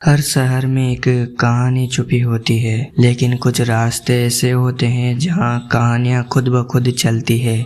हर शहर में एक कहानी छुपी होती है, लेकिन कुछ रास्ते ऐसे होते हैं जहां कहानियां खुद ब खुद चलती है।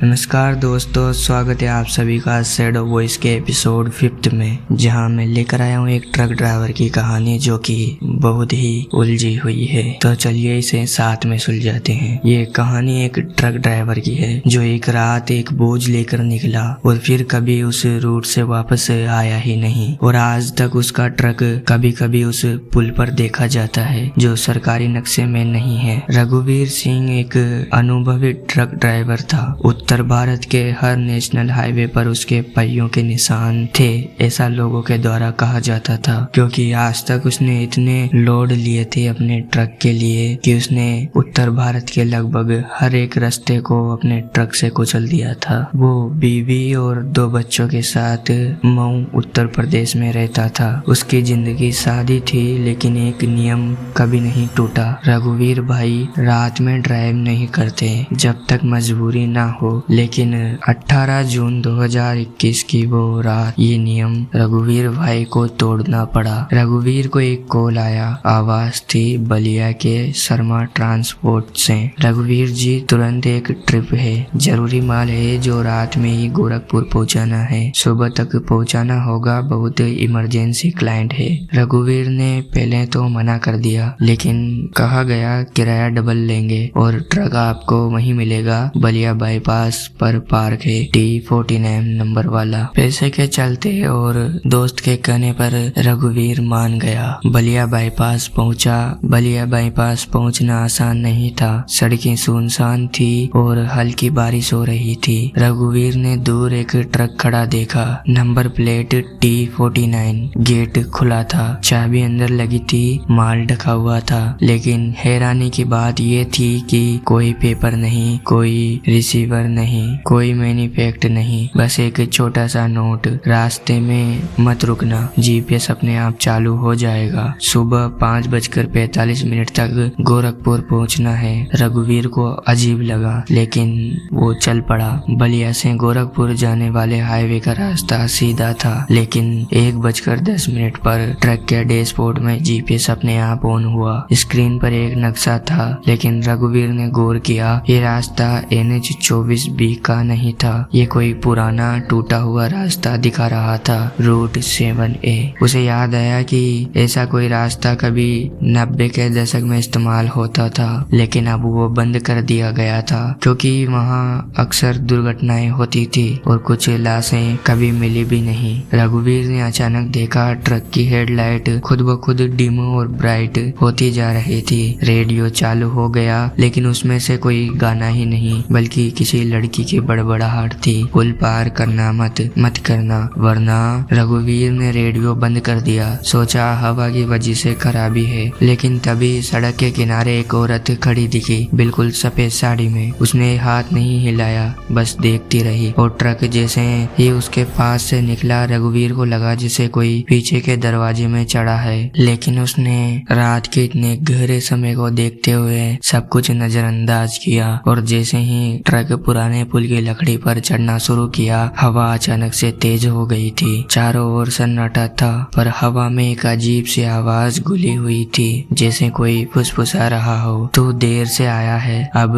नमस्कार दोस्तों, स्वागत है आप सभी का शैडो वॉइस के एपिसोड 5 में, जहां मैं लेकर आया हूं एक ट्रक ड्राइवर की कहानी जो कि बहुत ही उलझी हुई है। तो चलिए इसे साथ में सुलझाते हैं। ये कहानी एक ट्रक ड्राइवर की है जो एक रात एक बोझ लेकर निकला और फिर कभी उस रूट से वापस आया ही नहीं, और आज तक उसका ट्रक कभी कभी उस पुल पर देखा जाता है जो सरकारी नक्शे में नहीं है। रघुवीर सिंह एक अनुभवी ट्रक ड्राइवर था। उत्तर भारत के हर नेशनल हाईवे पर उसके पहियों के निशान थे, ऐसा लोगों के द्वारा कहा जाता था, क्योंकि आज तक उसने इतने लोड लिए थे अपने ट्रक के लिए कि उसने उत्तर भारत के लगभग हर एक रास्ते को अपने ट्रक से कुचल दिया था। वो बीवी और 2 बच्चों के साथ मऊ उत्तर प्रदेश में रहता था। उसकी जिंदगी सादी थी, लेकिन एक नियम कभी नहीं टूटा। रघुवीर भाई रात में ड्राइव नहीं करते जब तक मजबूरी ना हो, लेकिन 18 जून 2021 की वो रात ये नियम रघुवीर भाई को तोड़ना पड़ा। रघुवीर को एक कॉल आया। आवाज थी बलिया के शर्मा ट्रांसपोर्ट से। रघुवीर जी, तुरंत एक ट्रिप है, जरूरी माल है जो रात में ही गोरखपुर पहुंचाना है, सुबह तक पहुंचाना होगा, बहुत इमरजेंसी क्लाइंट है। रघुवीर ने पहले तो मना कर दिया, लेकिन कहा गया किराया डबल लेंगे और ट्रक आपको वहीं मिलेगा, बलिया बाईपास पर पार्क है, T49 नंबर वाला। पैसे के चलते और दोस्त के कहने पर रघुवीर मान गया। बलिया बाईपास पहुंचा। बलिया बाईपास पहुंचना आसान नहीं था। सड़कें सुनसान थी और हल्की बारिश हो रही थी। रघुवीर ने दूर एक ट्रक खड़ा देखा, नंबर प्लेट T49। गेट खुला था, चाबी अंदर लगी थी, माल ढका हुआ था, लेकिन हैरानी की बात ये थी कि कोई पेपर नहीं, कोई रिसीवर नहीं, कोई मैन्युफैक्ट नहीं, बस एक छोटा सा नोट, रास्ते में मत रुकना, जीपीएस अपने आप चालू हो जाएगा, सुबह 5:45 तक गोरखपुर पहुंचना है। रघुवीर को अजीब लगा, लेकिन वो चल पड़ा। बलिया से गोरखपुर जाने वाले हाईवे का रास्ता सीधा था, लेकिन 1:10 पर ट्रक के डैशबोर्ड में जीपीएस अपने आप ऑन हुआ। स्क्रीन पर एक नक्शा था, लेकिन रघुवीर ने गौर किया, ये रास्ता NH-24B का नहीं था। ये कोई पुराना टूटा हुआ रास्ता दिखा रहा था, रूट 7A। उसे याद आया कि ऐसा कोई रास्ता कभी 90 के दशक में इस्तेमाल होता था, लेकिन अब वो बंद कर दिया गया था, क्योंकि वहाँ अक्सर दुर्घटनाएं होती थी और कुछ लाशें कभी मिली भी नहीं। रघुवीर ने अचानक देखा ट्रक की हेडलाइट खुद ब खुद डिम और ब्राइट होती जा रही थी। रेडियो चालू हो गया, लेकिन उसमें से कोई गाना ही नहीं, बल्कि किसी लड़की की बड़बड़ाहट थी। पुल पार करना मत करना, वरना। रघुवीर ने रेडियो बंद कर दिया। सोचा हवा की वजह से खराबी है, लेकिन तभी सड़क के किनारे एक औरत खड़ी दिखी, बिल्कुल सफेद साड़ी में। उसने हाथ नहीं हिलाया, बस देखती रही, और ट्रक जैसे ही उसके पास से निकला, रघुवीर को लगा जैसे कोई पीछे के दरवाजे में चढ़ा है, लेकिन उसने रात के इतने गहरे समय को देखते हुए सब कुछ नजरअंदाज किया, और जैसे ही ट्रक पुराने पुल की लकड़ी पर चढ़ना शुरू किया, हवा अचानक से तेज हो गई थी। चारों ओर सन्नाटा था, पर हवा में एक अजीब सी आवाज घुली हुई थी, जैसे कोई फुसफुसा रहा हो, तू देर से आया है, अब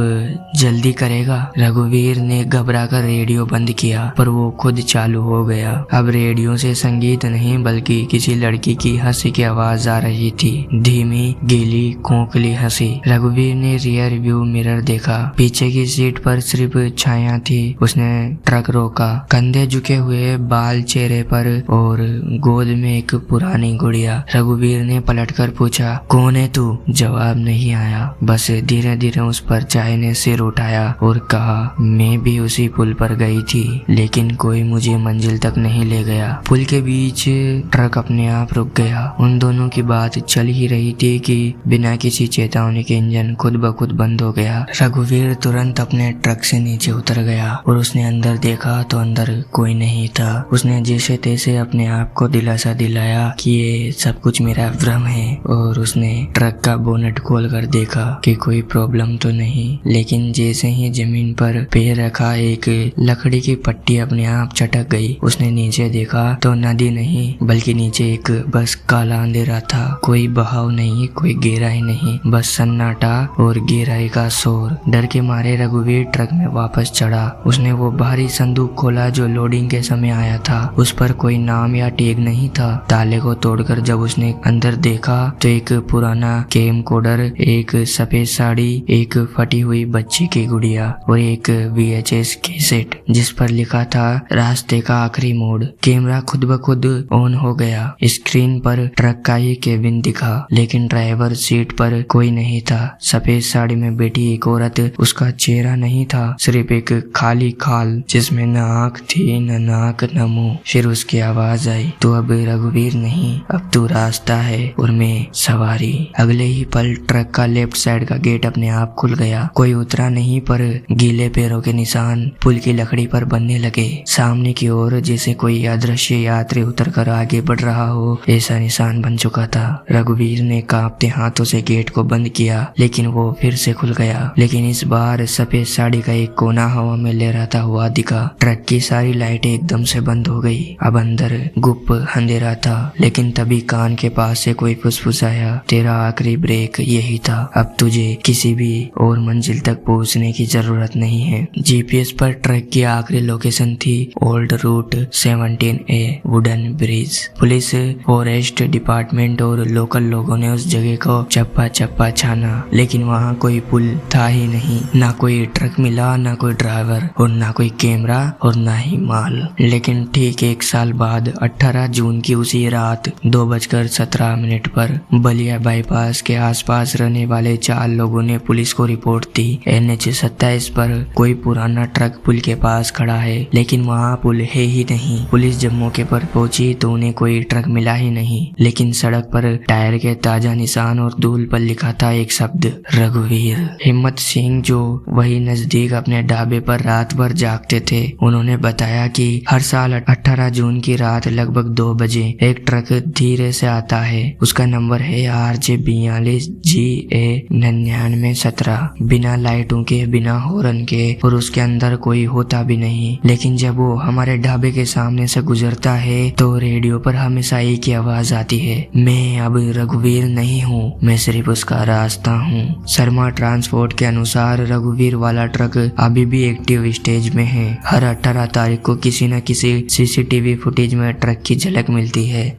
जल्दी करेगा। रघुवीर ने घबरा कर रेडियो बंद किया, पर वो खुद चालू हो गया। अब रेडियो से संगीत नहीं, बल्कि किसी लड़की की हंसी की आवाज आ रही थी, धीमी, गीली, खोखली हंसी। रघुवीर ने रियर व्यू मिरर देखा, पीछे की सीट पर सिर्फ छाया थी। उसने ट्रक रोका, कंधे झुके हुए, बाल चेहरे पर, और गोद में एक पुरानी गुड़िया। रघुवीर ने पलटकर पूछा, कौन है तू? जवाब नहीं आया, बस धीरे धीरे उस पर चाय ने सिर उठाया और कहा, मैं भी उसी पुल पर गई थी, लेकिन कोई मुझे मंजिल तक नहीं ले गया। पुल के बीच ट्रक अपने आप रुक गया। उन दोनों की बात चल ही रही थी कि बिना किसी चेतावनी के इंजन खुद ब खुद बंद हो गया। रघुवीर तुरंत अपने ट्रक से नीचे नीचे उतर गया और उसने अंदर देखा तो अंदर कोई नहीं था। उसने जैसे तैसे अपने आप को दिलासा दिलाया कि ये सब कुछ मेरा भ्रम है और उसने ट्रक का बोनट खोल कर देखा कि कोई प्रॉब्लम तो नहीं। लेकिन जैसे ही जमीन पर पैर रखा एक लकड़ी की पट्टी अपने आप चटक गई। उसने नीचे देखा तो नदी नहीं बल्कि नीचे एक बस काला अंधेरा था। कोई बहाव नहीं, कोई गहराई नहीं, बस सन्नाटा और गहराई का शोर। डर के मारे रघुवीर ट्रक में वापस चढ़ा। उसने वो भारी संदूक खोला जो लोडिंग के समय आया था। उस पर कोई नाम या टैग नहीं था। ताले को तोड़कर जब उसने अंदर देखा तो एक पुराना कैमकोडर, एक सफेद साड़ी, एक फटी हुई बच्ची की गुड़िया और एक VHS कैसेट जिस पर लिखा था रास्ते का आखिरी मोड़। कैमरा खुद ब खुद ऑन हो गया। स्क्रीन पर ट्रक का ही केबिन दिखा लेकिन ड्राइवर सीट पर कोई नहीं था। सफेद साड़ी में बैठी एक औरत, उसका चेहरा नहीं था, सिर्फ एक खाली खाल जिसमें न आँख थी न नाक न मुंह। फिर उसकी आवाज आई, तो अब रघुवीर नहीं, अब तू रास्ता है और मैं सवारी। अगले ही पल ट्रक का लेफ्ट साइड का गेट अपने आप खुल गया। कोई उतरा नहीं पर गीले पैरों के निशान पुल की लकड़ी पर बनने लगे। सामने की ओर जैसे कोई अदृश्य यात्री उतरकर आगे बढ़ रहा हो ऐसा निशान बन चुका था। रघुवीर ने कांपते हाथों से गेट को बंद किया लेकिन वो फिर से खुल गया। लेकिन इस बार सफेद साड़ी का एक कोना हवा में लहराता हुआ दिखा। ट्रक की सारी लाइटें एकदम से बंद हो गई। अब अंदर गुप्त अंधेरा था। लेकिन तभी कान के पास से कोई फुसफुसाया, तेरा आखिरी ब्रेक यही था, अब तुझे किसी भी और मंजिल तक पहुंचने की जरूरत नहीं है। GPS पर ट्रक की आखिरी लोकेशन थी old route 17A wooden bridge. Police, forest department और लोकल लोगों ने उस जगह को चप्पा चप्पा छाना लेकिन वहाँ कोई पुल था ही नहीं। ना कोई ट्रक मिला, ना कोई ड्राइवर और ना कोई कैमरा और ना ही माल। लेकिन ठीक 1 साल बाद 18 जून की उसी रात 2:17 पर बलिया बाईपास के आसपास रहने वाले 4 लोगों ने पुलिस को रिपोर्ट दी। NH 27 पर कोई पुराना ट्रक पुल के पास खड़ा है लेकिन वहाँ पुल है ही नहीं। पुलिस जब मौके पर पहुंची तो उन्हें कोई ट्रक मिला ही नहीं। लेकिन सड़क पर टायर के ताजा निशान और धूल पर लिखा था एक शब्द, रघुवीर। हिम्मत सिंह जो वही नजदीक अपने ढाबे पर रात भर जागते थे, उन्होंने बताया कि हर साल 18 जून की रात लगभग 2 बजे एक ट्रक धीरे से आता है। उसका नंबर है RJ 42 GA 9917। बिना लाइटों के, बिना हॉर्न के और उसके अंदर कोई होता भी नहीं। लेकिन जब वो हमारे ढाबे के सामने से गुजरता है तो रेडियो पर हमेशा एक ही आवाज आती है, मैं अब रघुवीर नहीं हूँ, मैं सिर्फ उसका रास्ता हूँ। शर्मा ट्रांसपोर्ट के अनुसार रघुवीर वाला ट्रक अभी भी एक्टिव स्टेज में है। हर 18 तारीख को किसी न किसी CCTV फुटेज में ट्रक की झलक मिलती है।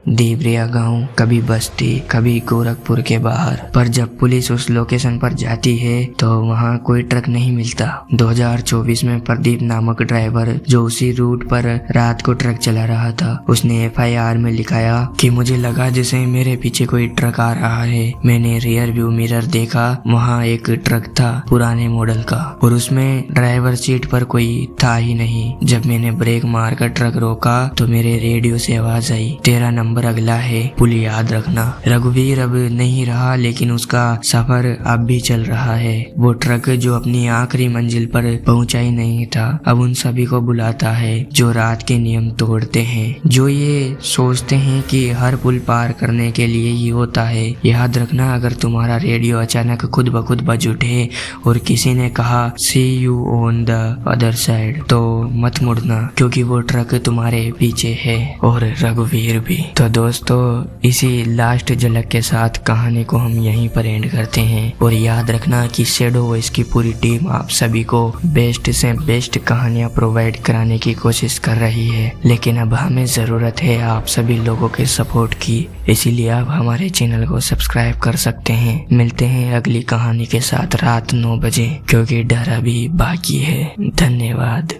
देवरिया गांव, कभी बस्ती, कभी गोरखपुर के बाहर। पर जब पुलिस उस लोकेशन पर जाती है तो वहां कोई ट्रक नहीं मिलता। 2024 में प्रदीप नामक ड्राइवर जो उसी रूट पर रात को ट्रक चला रहा था, उसने FIR में लिखाया कि मुझे लगा जैसे मेरे पीछे कोई ट्रक आ रहा है। मैंने रियर व्यू मिरर देखा, वहाँ एक ट्रक था पुराने मॉडल का और उसमें ड्राइवर सीट पर कोई था ही नहीं। जब मैंने ब्रेक मारकर ट्रक रोका तो मेरे रेडियो से आवाज आई, तेरा नंबर अगला है, पुल याद रखना। रघुवीर अब नहीं रहा लेकिन उसका सफर अब भी चल रहा है। वो ट्रक जो अपनी आखिरी मंजिल पर पहुंचा ही नहीं था, अब उन सभी को बुलाता है जो रात के नियम तोड़ते हैं, जो ये सोचते हैं कि हर पुल पार करने के लिए ही होता है। याद रखना, अगर तुम्हारा रेडियो अचानक खुद ब खुद बज उठे और किसी ने कहा see you on the other side, तो मत मुड़ना क्योंकि वो ट्रक तुम्हारे पीछे है और रघुवीर भी। तो दोस्तों, इसी लास्ट झलक के साथ कहानी को हम यहीं पर एंड करते हैं और याद रखना कि शैडो वॉइस की पूरी टीम आप सभी को बेस्ट से बेस्ट कहानियां प्रोवाइड कराने की कोशिश कर रही है। लेकिन अब हमें जरूरत है आप सभी लोगों के सपोर्ट की, इसीलिए आप हमारे चैनल को सब्सक्राइब कर सकते हैं। मिलते हैं अगली कहानी के साथ रात 9 बजे, क्योंकि डर अभी बाकी है। धन्यवाद।